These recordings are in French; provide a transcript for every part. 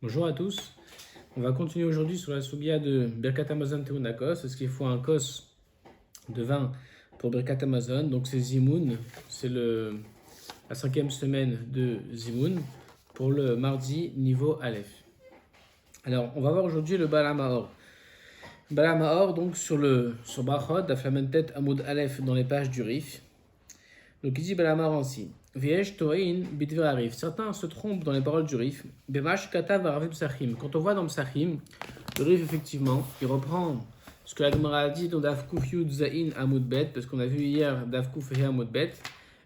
Bonjour à tous. On va continuer aujourd'hui sur la soubia de Birkat Hamazon Teunakos. Est-ce qu'il faut un kos de vin pour Birkat Hamazon? Donc c'est Zimoun, c'est la 5e semaine de Zimoun pour le mardi niveau Aleph. Alors on va voir aujourd'hui le Bala Mahor. Bala Mahor donc sur Brachot, la Flamentet Amoud Aleph dans les pages du Rif. Donc il dit Bala Mahor ainsi. Viesh Toin Bidver Arif. Certains se trompent dans les paroles du Rif. Bemash Katav Arav Psachim. Quand on voit dans Psachim, le Rif effectivement, il reprend ce que la Gemara a dit dans Daf Kuf Yud Zain Amud Bet, parce qu'on a vu hier Daf Kuf He Amud Bet.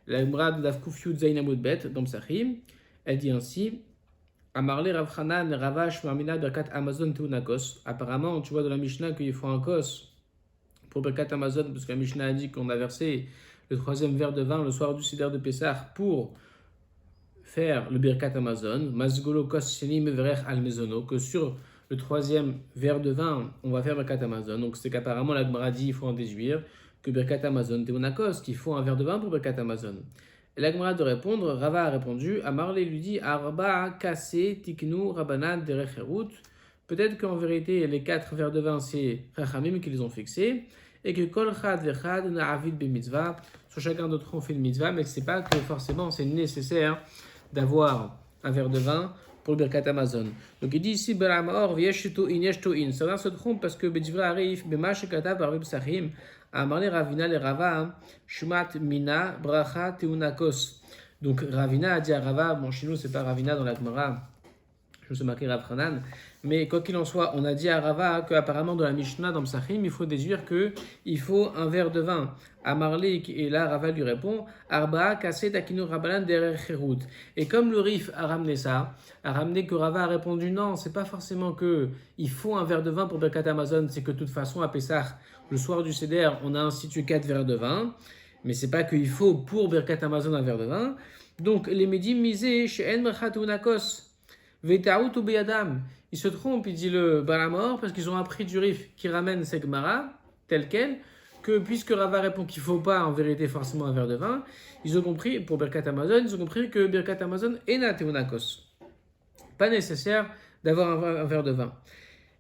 La Gemara de Daf Kuf Yud Zain Amud Bet dans Psachim, elle dit ainsi. Amarle Rav Hanan Ravash Marmina Berkat Amazon Teunakos. Apparemment, tu vois dans la Mishnah qu'il faut un kos pour Berkat Amazon, parce que la Mishnah a dit qu'on a versé le 3e verre de vin le soir du Seder de Pessah pour faire le Birkat Amazon, Mazgolo Kos Sheni Meverech Al Mezono, que sur le 3e verre de vin, on va faire Birkat Amazon. Donc c'est qu'apparemment la Gemara dit, il faut en déduire que Birkat Amazon Teunakos, qu'il faut un verre de vin pour Birkat Amazon. Et la Gemara de répondre, Rava a répondu, Amarle lui dit, Arba Kase Tiknu Rabanan Derecherut. Peut-être qu'en vérité, les 4 verres de vin, c'est Chachamim qui les ont fixés, et que Kol Chad Vechad Na'avid Be Mitzvah, sur chacun d'entre eux on fait une mitzvah, mais c'est pas que forcément c'est nécessaire d'avoir un verre de vin pour le Birkat Amazon. Donc il dit ici, Beramor, Vieshuto In, Yeshto In. Certains se trompent parce que Bedivra Arif, Bemash Katav Arvib Sachim, Amarle Ravina le Rava, Shumat Mina, Bracha Teunakos. Donc Ravina a dit à Rava, bon chez nous c'est pas Ravina dans la Gemara, je me suis marqué Rav Hanan, mais quoi qu'il en soit, on a dit à Rava qu'apparemment dans la Mishnah, dans Psachim, il faut déduire qu'il faut un verre de vin. Amarle, et là Rava lui répond, Arba Kase Takinu Rabanan Derer Cherut. Et comme le Rif a ramené ça, a ramené que Rava a répondu non, c'est pas forcément que il faut un verre de vin pour Birkat Amazon, c'est que de toute façon à Pessah, le soir du Seder, on a institué 4 verres de vin, mais c'est pas qu'il faut pour Birkat Amazon un verre de vin. Donc les médim misés chez En Merchatunakos. Vetaout ou Beyadam, ils se trompent, il dit le Balamor, parce qu'ils ont appris du Rif qui ramène ces Gemara, tel quel, que puisque Rava répond qu'il ne faut pas en vérité forcément un verre de vin, ils ont compris, pour Birkat Amazon, ils ont compris que Birkat Amazon est na teunakos. Pas nécessaire d'avoir un verre de vin.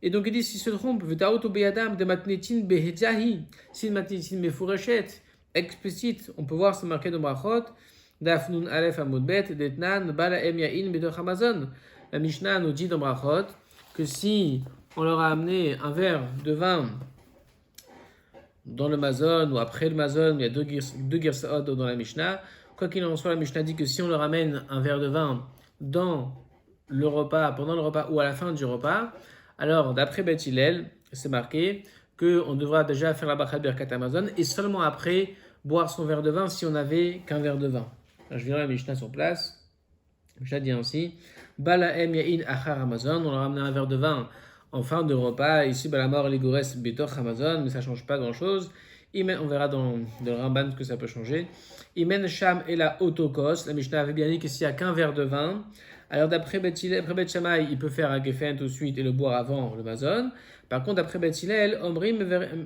Et donc il dit, s'ils se trompent, Vetaout ou Beyadam, de matnetin behedjahi, si matnetin mefureshet, explicite, on peut voir, c'est marqué dans Brachot, Dafnun Aleph Amudbet, Detnan, Bala Em Yain, Betoch Amazon. La Mishnah nous dit dans Brachot que si on leur a amené un verre de vin dans le Mazon ou après le Mazon, il y a deux Gersaot dans la Mishnah. Quoi qu'il en soit, la Mishnah dit que si on leur amène un verre de vin dans le repas, pendant le repas ou à la fin du repas, alors d'après Beth Hillel, c'est marqué qu'on devra déjà faire la Bachat Birkat Amazon et seulement après boire son verre de vin si on n'avait qu'un verre de vin. Alors, je viendrai la Mishnah sur place. La Mishnah dit ainsi. Balaem Yain Achar Amazon, on leur a amené un verre de vin en fin de repas. Ici, Balamor Ligores Betoch Amazon, mais ça ne change pas grand-chose. On verra dans le Ramban ce que ça peut changer. Imen Sham et la Otokos. La Mishnah avait bien dit que s'il n'y a qu'un verre de vin, alors d'après Beth Shammai, il peut faire un gefen tout de suite et le boire avant le Mazon. Par contre, d'après Beth Hillel,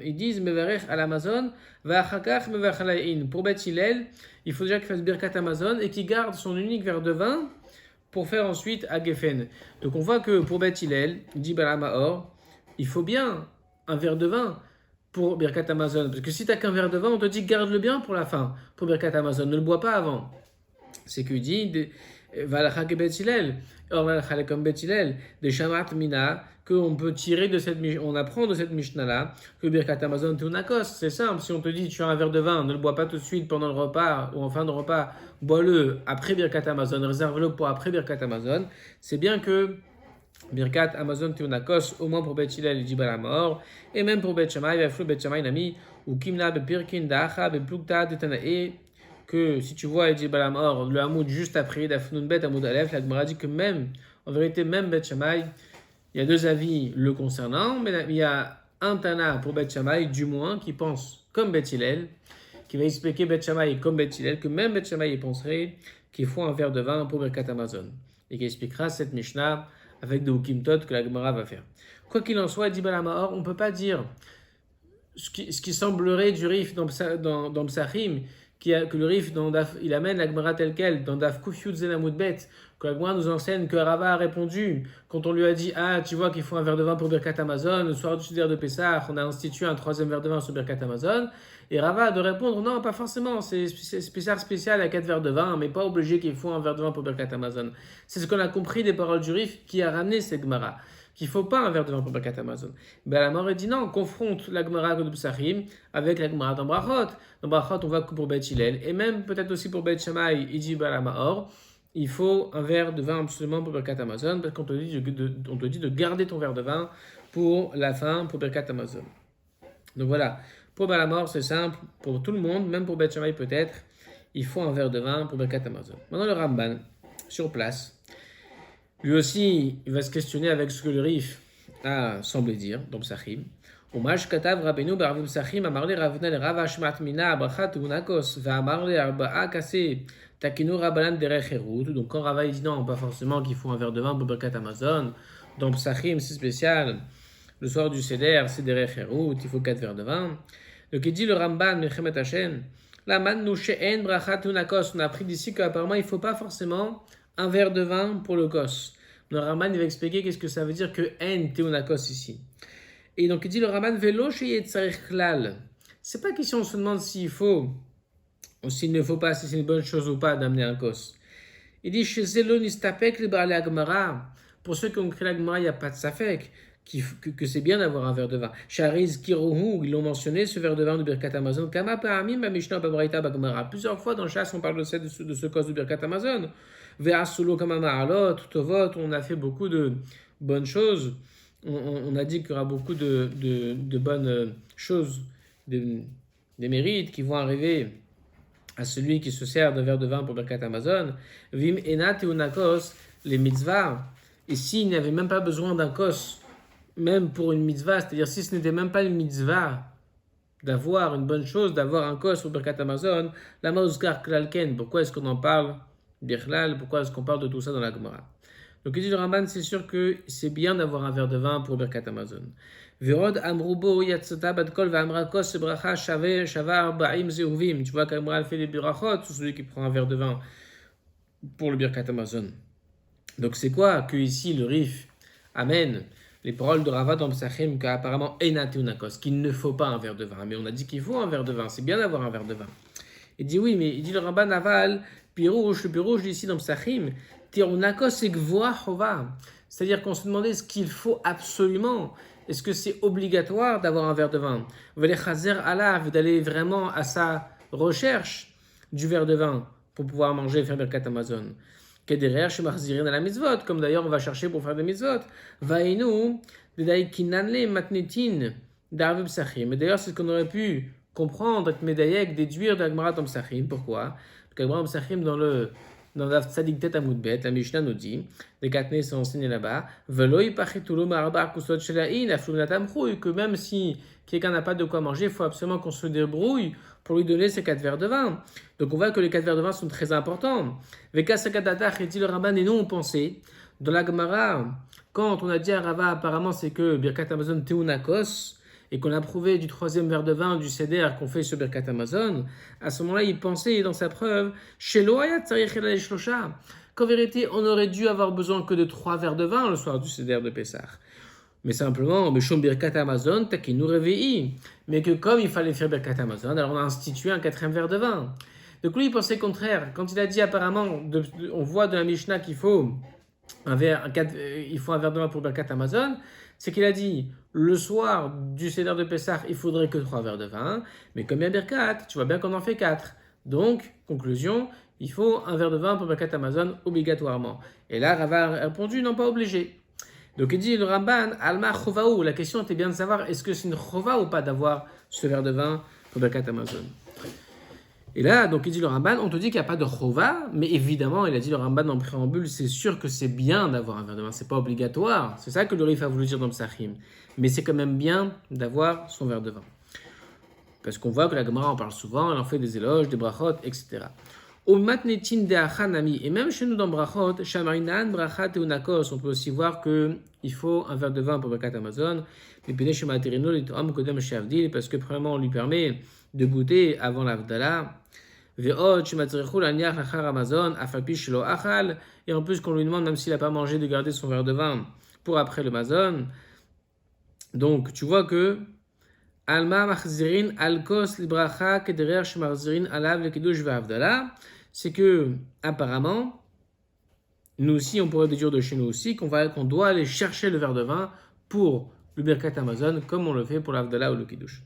ils disent Meverech al Amazon, Va'achakach Meverech al. Pour Beth Hillel, il faut déjà qu'il fasse Birkat Amazon et qu'il garde son unique verre de vin pour faire ensuite à Geffen. Donc on voit que pour Beth Hillel, dit Balamahor, il faut bien un verre de vin pour Birkat Amazon. Parce que si tu n'as qu'un verre de vin, on te dit garde-le bien pour la fin, pour Birkat Amazon, ne le bois pas avant. C'est qu'il dit Valachak Beth Hillel, or Valachak comme Beth Hillel, des Shamat Mina, qu'on peut tirer de cette on apprend de cette Mishnah-là que Birkat Amazon Teunakos, c'est simple, si on te dit tu as un verre de vin, ne le bois pas tout de suite pendant le repas ou en fin de repas, bois-le après Birkat Amazon, réserve-le pour après Birkat Amazon, c'est bien que Birkat Amazon Teunakos, au moins pour Beth Hillel, dit Balamor, et même pour Beth Shammai, Beth Shammai Nami, ou Kimna Bepirkin Dacha Beplukta Detanae, que si tu vois, il dit Balamor, le Hamoud juste après, Dafnun Bet Hamoud Aleph, la Gemara dit que même, en vérité, même Beth Shammai, il y a 2 avis le concernant, mais il y a un Tana pour Beth Shammai, du moins, qui pense comme Beth Hillel, qui va expliquer Beth Shammai comme Beth Hillel, que même Beth Shammai penserait qu'il faut un verre de vin pour Birkat Amazon. Et qui expliquera cette Mishnah avec de Hukim Tot que la Gemara va faire. Quoi qu'il en soit, dit Balamahor, on ne peut pas dire ce qui semblerait du Rif dans Psachim, que le Rif, il amène la Gemara telle quelle, dans Daf Kuf Yud Zen Amud Bet, que la Gemara nous enseigne que Rava a répondu quand on lui a dit ah tu vois qu'il faut un verre de vin pour Birkat Hamazon, le soir du Seder de Pessah on a institué un troisième verre de vin sur Birkat Hamazon, et Rava a de répondre non pas forcément, c'est spécial à 4 verres de vin, mais pas obligé qu'il faut un verre de vin pour Birkat Hamazon. C'est ce qu'on a compris des paroles du Rif qui a ramené cette Gemara, qu'il ne faut pas un verre de vin pour Birkat Hamazon. Ben la Mort dit non, on confronte la Gemara de Psachim avec la Gemara dans Brachot. Dans Brachot on voit que pour Beth Hillel, et même peut-être aussi pour Beth Shammai, il dit la Maor, il faut un verre de vin absolument pour Birkat Hamazon, parce qu'on te dit de garder ton verre de vin pour la fin, pour Birkat Hamazon. Donc voilà, pour Balamor c'est simple, pour tout le monde, même pour Beth Shammai peut-être, il faut un verre de vin pour Birkat Hamazon. Maintenant le Ramban, sur place, lui aussi, il va se questionner avec ce que le Rif a semblé dire, dans Psachim. Umash katav Rabbeinu b'Arvim Psachim amarle Ravnel Rav Hashmat Mina Abrachat Unakos v'amarle Arba'a Kaseh Takinu Rabbanan Derech Herut. Donc quand Rava dit non, pas forcément qu'il faut un verre de vin pour Birkat Hamazon, dans Psachim c'est spécial, le soir du Seder c'est Derech Herut, il faut 4 verres de vin. Donc il dit le Ramban Mechemet Hashem, la man nu she'en Brachat Unakos, on a appris d'ici qu'apparemment il ne faut pas forcément un verre de vin pour le kos. Le Raman va expliquer qu'est-ce que ça veut dire que en teunakos ici. Et donc il dit le Raman velo sheyet tzarich klal. C'est pas question on se demande s'il faut ou s'il ne faut pas, si c'est une bonne chose ou pas d'amener un kos. Il dit chez zelo nistapek le ba'alei Agmara. Pour ceux qui ont créé la Gemara, il n'y a pas de safek que c'est bien d'avoir un verre de vin. Shariz kirohu, ils l'ont mentionné ce verre de vin de Birkat Hamazon. Kama pa'amim b'mishnah b'braïta b'Gemara. Plusieurs fois dans le chasse on parle de ce kos de Birkat Hamazon. Ve'asulo kama ma'alot, tovot, on a fait beaucoup de bonnes choses. On a dit qu'il y aura beaucoup de bonnes choses, des mérites qui vont arriver à celui qui se sert d'un verre de vin pour Birkat Hamazon. Vim enat unakos, les mitzvahs. Et s'il n'y avait même pas besoin d'un kos, même pour une mitzvah, c'est-à-dire si ce n'était même pas une mitzvah d'avoir une bonne chose, d'avoir un kos pour Birkat Hamazon, la mauzkar klalken, pourquoi est-ce qu'on en parle Birklal, pourquoi est-ce qu'on parle de tout ça dans la Gemara? Donc il dit le Ramban, c'est sûr que c'est bien d'avoir un verre de vin pour Birkat Hamazon. Virod amrubo yatzata badkol v'amrakos bracha shavar ba'im zeuvim. Tu vois qu'Amra fait des birachot sur celui qui prend un verre de vin pour le Birkat Hamazon. Donc c'est quoi que ici le Rif amène les paroles de Rava dans Psachim qu'apparemment enatunakos, qu'il ne faut pas un verre de vin. Mais on a dit qu'il faut un verre de vin, c'est bien d'avoir un verre de vin. Il dit oui, mais il dit le Ramban aval Pirouche, le Pirouche ici dans Psachim, Tirunakos et Gvoa Chova. C'est-à-dire qu'on se demandait ce qu'il faut absolument. Est-ce que c'est obligatoire d'avoir un verre de vin? D'aller vraiment à sa recherche du verre de vin pour pouvoir manger et faire Birkat Hamazon. Kederer chez Marzirin à la mitzvot, comme d'ailleurs on va chercher pour faire des mitzvot. Vainu, Dedai Kinanle Matnetin, Darve Psachim. Et d'ailleurs, c'est ce qu'on aurait pu comprendre, avec Medayek, déduire de la Gemara dans Psachim. Pourquoi? Parce que Psachim dans la Tzadik Tet Amud Bet, la Mishnah nous dit, les Katnés sont enseignés là-bas, que même si quelqu'un n'a pas de quoi manger, il faut absolument qu'on se débrouille pour lui donner ces 4 verres de vin. Donc on voit que les 4 verres de vin sont très importants. Veka Sakadatar, et dit le Rabban, et nous on pensait, dans la Gemara, quand on a dit à Rava, apparemment c'est que Birkat Hamazon Teunakos, et qu'on a prouvé du 3e verre de vin du Seder qu'on fait sur Birkat Hamazon, à ce moment-là, il pensait dans sa preuve, qu'en vérité, on aurait dû avoir besoin que de 3 verres de vin le soir du Seder de Pessah. Mais simplement, Birkat Hamazon, nous réveille. Mais que comme il fallait faire Birkat Hamazon, alors on a institué un 4e verre de vin. Donc lui, il pensait contraire. Quand il a dit apparemment, on voit de la Mishnah qu'il faut un verre de vin pour Birkat Hamazon, c'est qu'il a dit, le soir du Seder de Pessah, il faudrait que 3 verres de vin, mais comme il y a Birkat, tu vois bien qu'on en fait 4. Donc, conclusion, il faut un verre de vin pour Birkat Hamazon obligatoirement. Et là, Rava a répondu, non, pas obligé. Donc il dit, le Ramban, Alma Chovaou, la question était bien de savoir, est-ce que c'est une Chova ou pas d'avoir ce verre de vin pour Birkat Hamazon? Et là, donc il dit le Ramban, on te dit qu'il n'y a pas de chova, mais évidemment, il a dit le Ramban en préambule, c'est sûr que c'est bien d'avoir un verre de vin, c'est pas obligatoire. C'est ça que le Rif a voulu dire dans Psachim. Mais c'est quand même bien d'avoir son verre de vin. Parce qu'on voit que la Gemara en parle souvent, elle en fait des éloges, des brachot, etc. Et même chez nous dans brachot, Shamarinan, brachat et unakos, on peut aussi voir qu'il faut un verre de vin pour Birkat Hamazon, parce que premièrement, on lui permet de goûter avant l'Avdala. Ve'od shematzrichu laniach lachar Amazon afalpi shelo achal. Et en plus qu'on lui demande, même s'il n'a pas mangé, de garder son verre de vin pour après le mazon. Donc tu vois que Alma machzirin alkos libracha kederer shemachzirin alav le kiddush ve'avdala. C'est que apparemment nous aussi, on pourrait déduire de chez nous aussi qu'on doit aller chercher le verre de vin pour le Birkat Amazon, comme on le fait pour l'Avdala ou le Kiddush.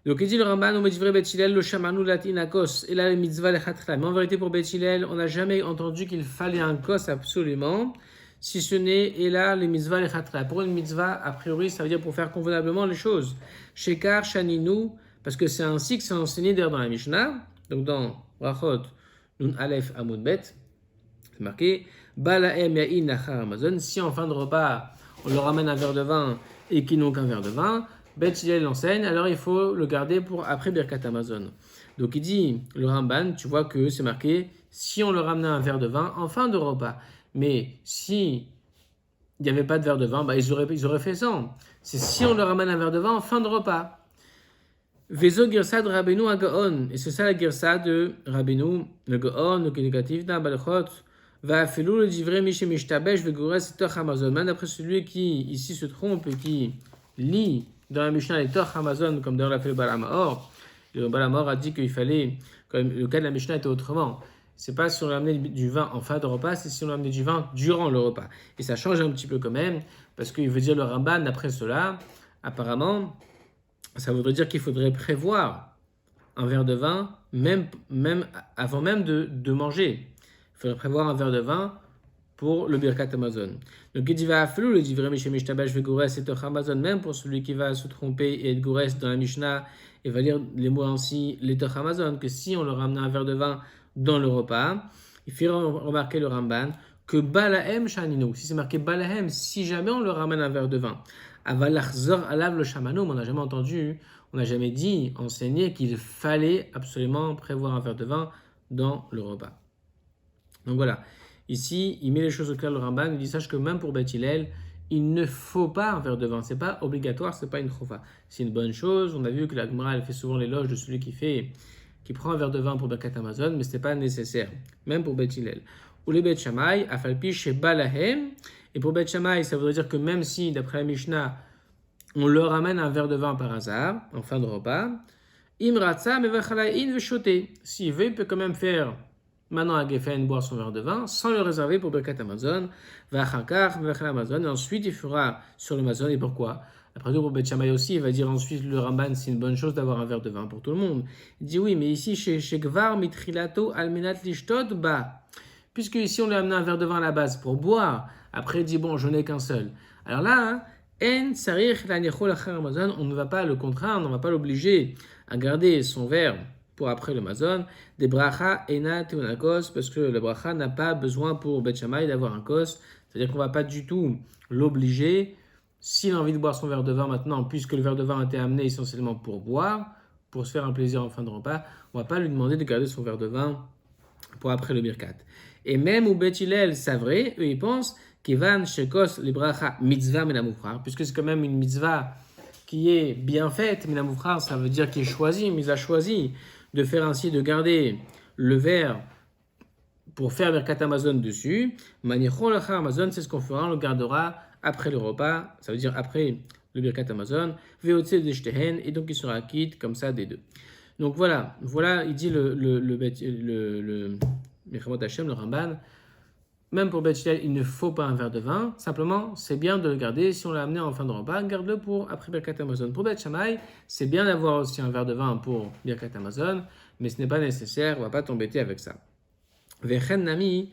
Donc, il dit le Ramban, au Medivre Bet Hillel, le Shamanu Latin Kos, et là, le mitzvah le Chatra. Mais en vérité, pour Bet Hillel, on n'a jamais entendu qu'il fallait un Kos absolument, si ce n'est, et là, le mitzvah le Chatra. Pour une mitzvah, a priori, ça veut dire pour faire convenablement les choses. Shekar, Shaninu, parce que c'est ainsi que c'est enseigné d'ailleurs dans la Mishnah, donc dans Brachot, Nun Aleph Amud Bet, c'est marqué. Balaem ya'in nachar Amazon. Si en fin de repas, on leur ramène un verre de vin et qu'ils n'ont qu'un verre de vin, Bet Hillel l'enseigne, alors il faut le garder pour après Birkat Amazon. Donc il dit, le Ramban, tu vois que c'est marqué, si on leur ramenait un verre de vin en fin de repas. Mais si il n'y avait pas de verre de vin, ils auraient fait ça. C'est si on leur ramène un verre de vin en fin de repas. Vezo Girsa de Rabbeinu à Gaon. Et c'est ça la Girsa de Rabbeinu, le Gaon, le négatif d'un Balchot. Va felou le divrei miché mishtabesh vegores toch Amazon. Même d'après celui qui ici se trompe et qui lit dans la Mishnah les toch Amazon, comme d'ailleurs l'a fait le Balamahor. Le Balamahor a dit qu'il fallait, comme le cas de la Mishnah était autrement. C'est pas si on ramenait du vin en fin de repas, c'est si on ramenait du vin durant le repas. Et ça change un petit peu quand même, parce qu'il veut dire le Ramban, d'après cela, apparemment, ça voudrait dire qu'il faudrait prévoir un verre de vin, même avant même de manger. Il faudrait prévoir un verre de vin pour le Birkat Amazon. Donc il dit va afflou le divrei miché mishtabesh vegores et toch Amazon, même pour celui qui va se tromper et être gores dans la Mishnah et va lire les mots ainsi les toch Amazon, que si on leur ramène un verre de vin dans le repas, il fait remarquer le Ramban que balahem shaninu, si c'est marqué balahem, si jamais on leur ramène un verre de vin, avalachzor alav le shamanu, on n'a jamais entendu, on n'a jamais dit, enseigné qu'il fallait absolument prévoir un verre de vin dans le repas. Donc voilà, ici, il met les choses au clair, le Ramban, il dit, sache que même pour Beth Hillel, il ne faut pas un verre de vin, c'est pas obligatoire, c'est pas une choufa. C'est une bonne chose, on a vu que la Gemara, elle fait souvent l'éloge de celui qui prend un verre de vin pour Birkat Amazon, mais ce n'est pas nécessaire, même pour Beth Hillel. Ou les Beth Shammai, afalpi chez Balahem, et pour Beth Shammai, ça voudrait dire que même si, d'après la Mishnah, on leur amène un verre de vin par hasard, en fin de repas, Imratza mevachalaïn veshoté. S'il veut, il peut quand même faire maintenant à Geffen boire son verre de vin sans le réserver pour Birkat Amazon, vachakar mevachal Amazon, et ensuite il fera sur le Amazon. Et pourquoi? Après tout, pour Beth Shammai aussi, il va dire ensuite le Ramban, c'est une bonne chose d'avoir un verre de vin pour tout le monde. Il dit oui, mais ici, chez Gvar mitrilato almenat lishtot ba. Puisque ici, on lui a amené un verre de vin à la base pour boire, après il dit bon, je n'ai qu'un seul. Alors là, en sarich lanichol achar Amazon, on ne va pas le contraindre, on ne va pas l'obliger à garder son verre pour après le Mazon, des bracha ena teonakos, parce que le bracha n'a pas besoin pour Beth Shammai d'avoir un kos, c'est-à-dire qu'on ne va pas du tout l'obliger, s'il a envie de boire son verre de vin maintenant, puisque le verre de vin a été amené essentiellement pour boire, pour se faire un plaisir en fin de repas, on ne va pas lui demander de garder son verre de vin pour après le Birkat. Et même où Beth Hillel, c'est vrai, eux ils pensent qu'Ivan Shekos les bracha mitzvah menamoufrar, puisque c'est quand même une mitzvah qui est bien faite, menamoufrar, ça veut dire qu'il est choisi, mais il a choisi de faire ainsi, de garder le verre pour faire Birkat Amazon dessus. Manichol achar Amazon, c'est ce qu'on fera, on le gardera après le repas, ça veut dire après le Birkat Amazon, veotse de shtehen, et donc il sera quitte comme ça des deux. Donc voilà, il dit le Mechamot Hashem, le Ramban, même pour Beth Hillel, il ne faut pas un verre de vin, simplement c'est bien de le garder, si on l'a amené en fin de repas, garde-le pour après Birkat Amazon. Pour Beth Shammai, c'est bien d'avoir aussi un verre de vin pour Birkat Amazon, mais ce n'est pas nécessaire, on ne va pas t'embêter avec ça. Vechen Nami,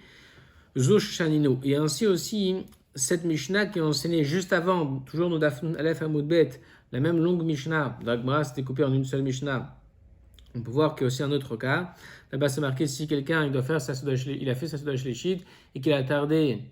Zush Shaninu, et ainsi aussi, cette Mishnah qui est enseignée juste avant, toujours dans Daf Aleph Amud Bet, la même longue Mishnah, la Gemara s'est découpée en une seule Mishnah. On peut voir qu'il y a aussi un autre cas. Là-bas, c'est marqué si quelqu'un il a fait sa Souda Shlishit et qu'il a tardé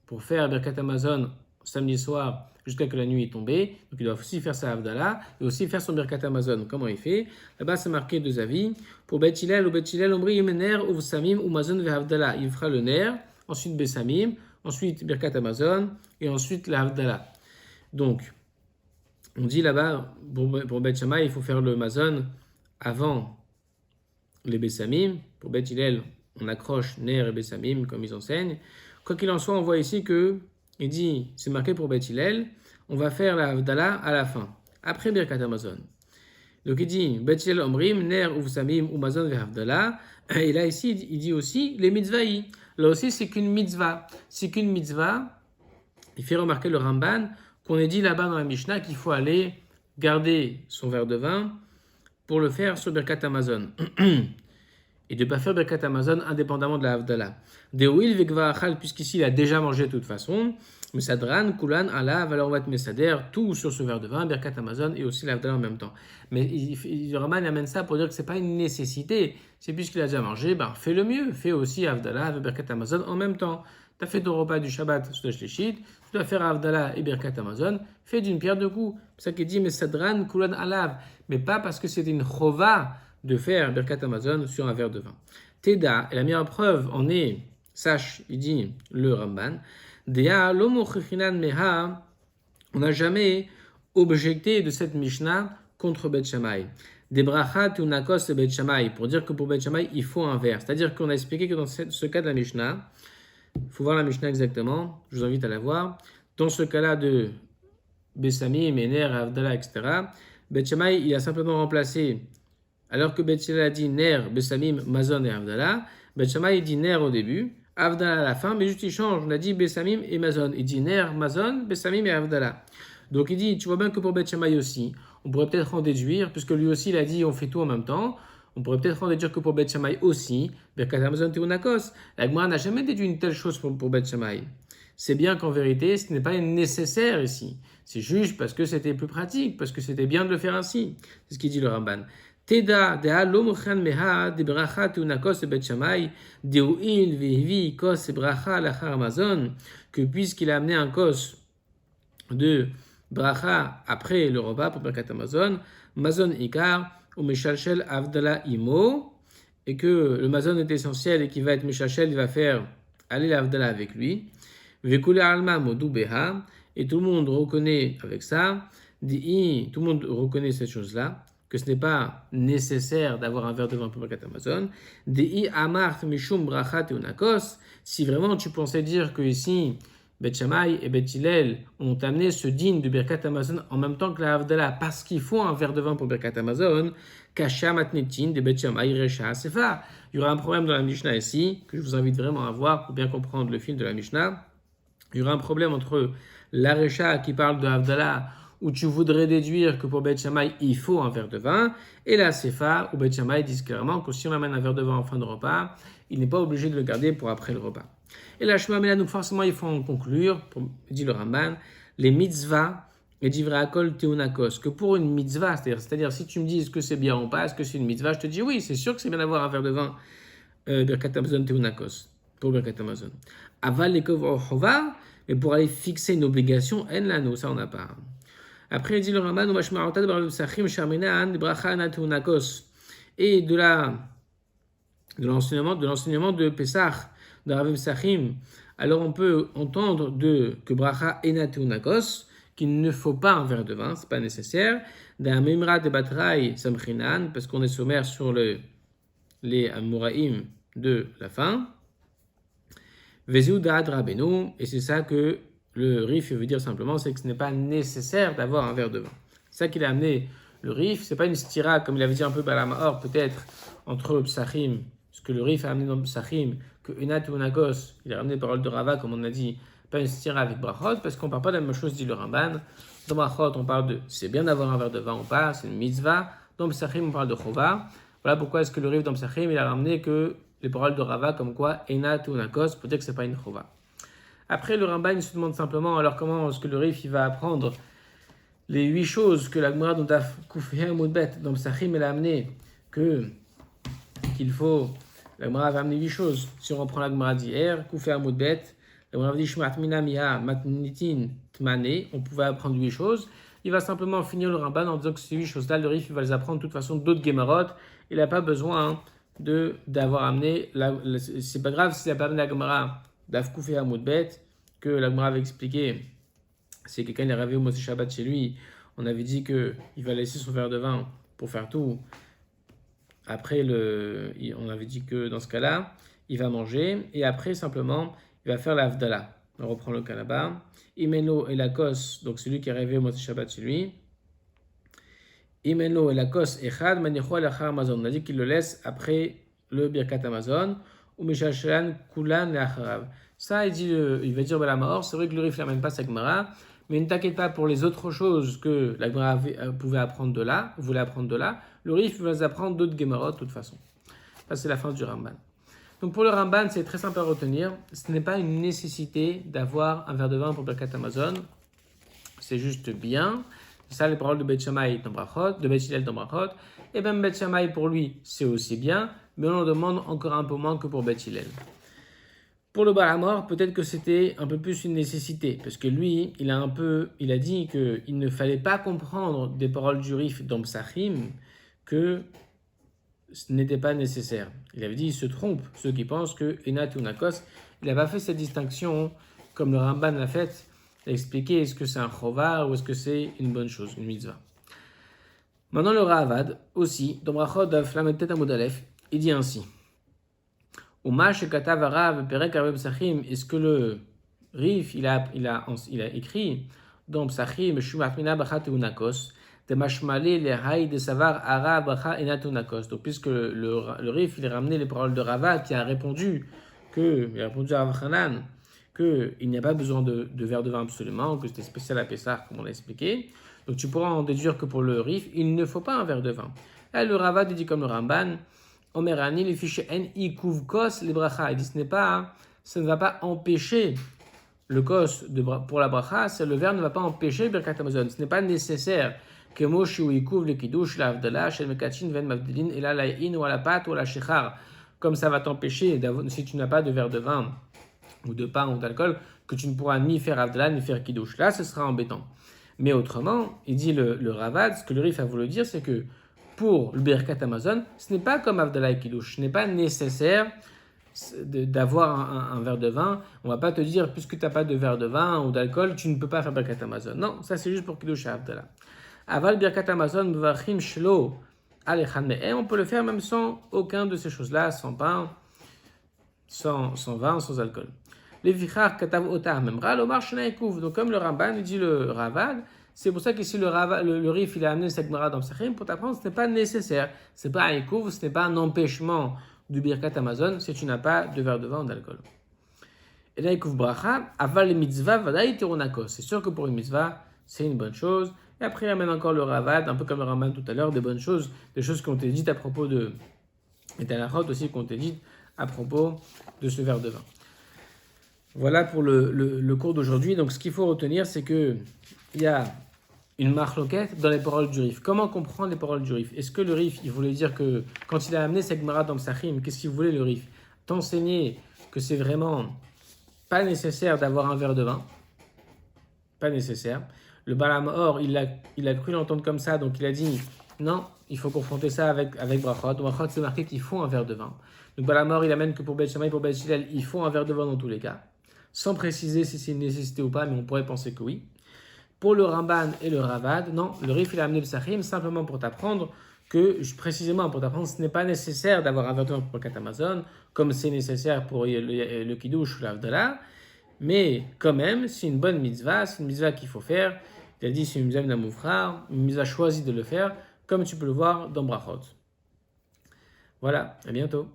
pour faire Birkat Amazon samedi soir jusqu'à que la nuit est tombée, donc il doit aussi faire sa Havdalah et aussi faire son Birkat Amazon. Comment il fait? Là-bas, c'est marqué deux avis. Pour Beth Hillel, Omri Yemener ou Samim ou Mazon ve Havdalah. Il fera le ner, ensuite Besamim, ensuite Birkat Amazon et ensuite la Havdalah. Donc, on dit là-bas, pour Beth Shammai, il faut faire le Mazon avant les Bessamim. Pour Bet Hillel, on accroche Ner et Bessamim, comme ils enseignent. Quoi qu'il en soit, on voit ici que, il dit, c'est marqué pour Bet Hillel, on va faire la Havdalah à la fin, après Birkat Hamazon. Donc il dit, Bet Hillel Omrim, Ner, Uvsamim, Umazon, Havdalah. Et là, ici, il dit aussi les mitzvahs. Là aussi, c'est qu'une mitzvah. C'est qu'une mitzvah. Il fait remarquer le Ramban qu'on est dit là-bas dans la Mishnah qu'il faut aller garder son verre de vin pour le faire sur Birkat Hamazon. Et de ne pas faire Birkat Hamazon indépendamment de la Havdalah. Deouil vekva achal, puisqu'ici il a déjà mangé de toute façon. Mesadran, Kulan, Alav, alors on va te Mesader, tout sur ce verre de vin, Birkat Hamazon et aussi la Havdalah en même temps. Mais le Raman amène ça pour dire que ce n'est pas une nécessité. C'est puisqu'il a déjà mangé, fais le mieux. Fais aussi Havdalah et Birkat Hamazon en même temps. Tu as fait ton repas du Shabbat sur le Shlishit, tu dois faire Havdalah et Birkat Hamazon, fais d'une pierre deux coups. C'est ça qui dit Mesadran, Kulan, Alav. Mais pas parce que c'est une chova de faire Birkat Hamazon sur un verre de vin. Teda, et la meilleure preuve en est, sache, il dit le Ramban, Dea lomo chichinan meha, on n'a jamais objecté de cette Mishnah contre Bet Shammai. Des brachas tunakos et Bet Shammai, pour dire que pour Bet Shammai, il faut un verre. C'est-à-dire qu'on a expliqué que dans ce cas de la Mishnah, il faut voir la Mishnah exactement, je vous invite à la voir. Dans ce cas-là de Bessamim, Mener, Havdalah, etc., Bet Shammai, il a simplement remplacé, alors que Bet Hillel a dit Ner, Bessamim, Mazon et Havdalah, Bet Shammai dit Ner au début, Havdalah à la fin, mais juste il change, on a dit Bessamim et Mazon. Il dit Ner, Mazon, Bessamim et Havdalah. Donc il dit, tu vois bien que pour Bet Shammai aussi, on pourrait peut-être en déduire, puisque lui aussi il a dit on fait tout en même temps, on pourrait peut-être en déduire que pour Bet Shammai aussi, Birkat Hamazon Teunakos, la Gemara n'a jamais déduit une telle chose pour Bet Shammai. C'est bien qu'en vérité, ce n'est pas nécessaire ici. C'est juste parce que c'était plus pratique, parce que c'était bien de le faire ainsi. C'est ce qu'il dit le Ramban. Teda dea lomochan meha de bracha teunakos et Bet Shammai deuil vehivi kos et bracha lachar Hamazon, que puisqu'il a amené un kos de bracha après le repas pour Birkat Hamazon, Mazon ikar ou Meshalshel Havdalah imo, et que le Mazon est essentiel et qu'il va être Meshalshel, il va faire aller l'Havdalah avec lui. Vekule alma modou beha, et tout le monde reconnaît avec ça, tout le monde reconnaît cette chose-là, que ce n'est pas nécessaire d'avoir un verre de vin pour Birkat Hamazon. Dei amart mishum bracha teunakos, si vraiment tu pensais dire que ici, Bet Shammai et Bet Hillel ont amené ce din de Birkat Hamazon en même temps que la Havdalah parce qu'il faut un verre de vin pour Birkat Hamazon, kasha matnetin de Bet Shammai recha sefa. Il y aura un problème dans la Mishnah ici, que je vous invite vraiment à voir pour bien comprendre le fil de la Mishnah. Il y aura un problème entre la recha qui parle de Havdalah, où tu voudrais déduire que pour Bet Shammai, il faut un verre de vin, et la Sefa, où Bet Shammai dit clairement que si on amène un verre de vin en fin de repas, il n'est pas obligé de le garder pour après le repas. Et la Shema Mela, donc forcément, il faut en conclure, dit le Ramban, les mitzvahs et divrakol teunakos, que pour une mitzvah, c'est-à-dire si tu me dis est-ce que c'est bien ou pas, est-ce que c'est une mitzvah, je te dis oui, c'est sûr que c'est bien d'avoir un verre de vin Birkat Hamazon teunakos, pour Birkat Hamazon. Aval lekov chova, mais pour aller fixer une obligation, en lano, ça on n'a pas. Après, il dit le Ramban, et de l'enseignement de Pesach, de Rav Mesachim, alors on peut entendre que bracha enatuunakos, qu'il ne faut pas un verre de vin, c'est pas nécessaire, d'un memra de batrai samchinan, parce qu'on est sommaire sur les amoraïm de la fin, vezu da'ad rabenu, et c'est ça que le Rif veut dire simplement, c'est que ce n'est pas nécessaire d'avoir un verre de vin. C'est ça qu'il a amené le Rif, c'est pas une stira, comme il avait dit un peu Balamahor, peut-être, entre Psachim, ce que le Rif a amené dans Psachim, que Enat ou Nagos, il a ramené parole de Rava, comme on a dit, pas une stira avec Brachot, parce qu'on ne parle pas de la même chose, dit le Ramban. Dans Brachot, on parle de c'est bien d'avoir un verre de vin ou pas, c'est une mitzvah. Dans Psachim, on parle de Chova. Voilà pourquoi est-ce que le Rif dans Psachim, il a ramené que les paroles de Rava, comme quoi Enat ou Nagos, pour dire que ce n'est pas une Chova. Après, le Ramban il se demande simplement, alors comment est-ce que le Rif il va apprendre les 8 choses que la Gemara dont a Koufé Moudbet dans Psachim, elle a amené qu'il faut. La Gemara va amener 8 choses. Si on reprend la Gemara d'hier, Koufé Moudbet, la Gemara dit Shmat Minamia Matnitin Tmane, on pouvait apprendre 8 choses. Il va simplement finir le Ramban en disant que ces 8 choses-là, le Rif il va les apprendre de toute façon d'autres Gemarot. Il n'a pas besoin d'avoir amené. C'est pas grave s'il n'a pas amené la Gemara d'Afkoufé Moudbet, que la Gemara avait expliqué. Si quelqu'un est arrivé au Moshe Shabbat chez lui, on avait dit qu'il va laisser son verre de vin pour faire tout après on avait dit que dans ce cas-là, il va manger et après simplement, il va faire la Havdalah. On reprend le cas là-bas. Imeno et la kos, donc celui qui est rêvé au Motzei Shabbat chez lui. Imeno et la kos echad manicho lachar Amazon. On a dit qu'il le laisse après le Birkat Amazon. Ou Mishashan kulan leacharav. Ça, il va dire la mort. C'est vrai que le Rif n'amène pas sa Gemara, mais ne t'inquiète pas pour les autres choses que la Gemara pouvait apprendre de là, voulait apprendre de là. Le Rif va les apprendre d'autres Gemarot de toute façon. Ça, c'est la fin du Ramban. Donc pour le Ramban, c'est très simple à retenir. Ce n'est pas une nécessité d'avoir un verre de vin pour Birkat Amazon. C'est juste bien. C'est ça les paroles de Beth Shammai dans Brachot, de Beth Hillel dans Brachot. Et même Beth Shammai pour lui, c'est aussi bien, mais on en demande encore un peu moins que pour Beth Hillel. Pour le Baal HaMaor, peut-être que c'était un peu plus une nécessité, parce que lui, il a dit qu'il ne fallait pas comprendre des paroles du Rif dans Psachim, que ce n'était pas nécessaire. Il avait dit, il se trompe, ceux qui pensent que Enat ou Nakos, il n'a pas fait cette distinction comme le Ramban l'a fait, il a expliqué est-ce que c'est un chovar ou est-ce que c'est une bonne chose, une mitzvah. Maintenant le Ravad aussi, dans Brachot d'Aflametet Amud Aleph, il dit ainsi. Est-ce que le Rif, il a écrit dans Psachim, donc puisque le Rif, il a ramené les paroles de Ravad qui a répondu à Rav Hanan qu'il n'y a pas besoin de verre de vin absolument, que c'était spécial à Pessah, comme on l'a expliqué. Donc tu pourras en déduire que pour le Rif, il ne faut pas un verre de vin. Là, le Ravad dit comme le Ramban, Omerani, les fichiers N, Ikuv Kos, les bracha. Il dit ça ne va pas empêcher le kos pour la bracha, le verre ne va pas empêcher Birkat Amazon. Ce n'est pas nécessaire que Moshe ou Ikuv, le Kiddush, la Havdalah, Shel Mekachin, Ven Mavdilin, et là, la In, ou la pâte, ou la Shechar. Comme ça va t'empêcher, si tu n'as pas de verre de vin, ou de pain, ou d'alcool, que tu ne pourras ni faire Havdalah, ni faire Kiddush. Là, ce sera embêtant. Mais autrement, il dit le Ravad, ce que le Rif a voulu dire, c'est que pour le Birkat Amazon, ce n'est pas comme Havdalah et Kiddush. Ce n'est pas nécessaire d'avoir un verre de vin. On ne va pas te dire, puisque tu n'as pas de verre de vin ou d'alcool, tu ne peux pas faire Birkat Amazon. Non, ça c'est juste pour Kiddush et Havdalah. Aval Birkat Amazon, Bvachim Shlo, Alechan Me'em, on peut le faire même sans aucun de ces choses-là, sans pain, sans vin, sans alcool. Les Vichar Katav Otar Memra, l'Omar Shnaïkouf. Donc comme le Ramban, il dit le Ravad, c'est pour ça qu'ici le Rif, il a amené cette Gemara dans Psachim pour t'apprendre, ce n'est pas nécessaire. Ce n'est pas un Ikouf, ce n'est pas un empêchement du Birkat Amazon si tu n'as pas de verre de vin ou d'alcool. Et là, Ikouf Bracha, aval mitzvah vadaï teronakos. C'est sûr que pour une mitzvah, c'est une bonne chose. Et après, il amène encore le Ravad, un peu comme le Ramban tout à l'heure, des bonnes choses, des choses qui ont été dites à propos de. Et Talachot aussi qui ont été dites à propos de ce verre de vin. Voilà pour le cours d'aujourd'hui. Donc, ce qu'il faut retenir, c'est qu'il y a une marloquette dans les paroles du Rif. Comment comprendre les paroles du Rif? Est-ce que le Rif, il voulait dire que, quand il a amené cette Gemara dans Psachim, qu'est-ce qu'il voulait le Rif? T'enseigner que c'est vraiment pas nécessaire d'avoir un verre de vin. Pas nécessaire. Le Baal HaMaor, il a cru l'entendre comme ça, donc il a dit, non, il faut confronter ça avec Brachot. Dans Brachot, c'est marqué qu'il faut un verre de vin. Donc Baal HaMaor, il amène que pour Beth Shammai, pour Beth Hillel, il faut un verre de vin dans tous les cas. Sans préciser si c'est une nécessité ou pas, mais on pourrait penser que oui. Pour le Ramban et le Ravad, non, le Rif il a amené le Psachim simplement pour t'apprendre que, précisément pour t'apprendre, ce n'est pas nécessaire d'avoir un verre de vin pour le Birkat Amazon, comme c'est nécessaire pour le Kiddush ou l'Havdalah, mais quand même, c'est une bonne mitzvah, c'est une mitzvah qu'il faut faire. Il a dit c'est une mitzvah d'Amoufrar, une mitzvah choisie de le faire, comme tu peux le voir dans Brachot. Voilà, à bientôt.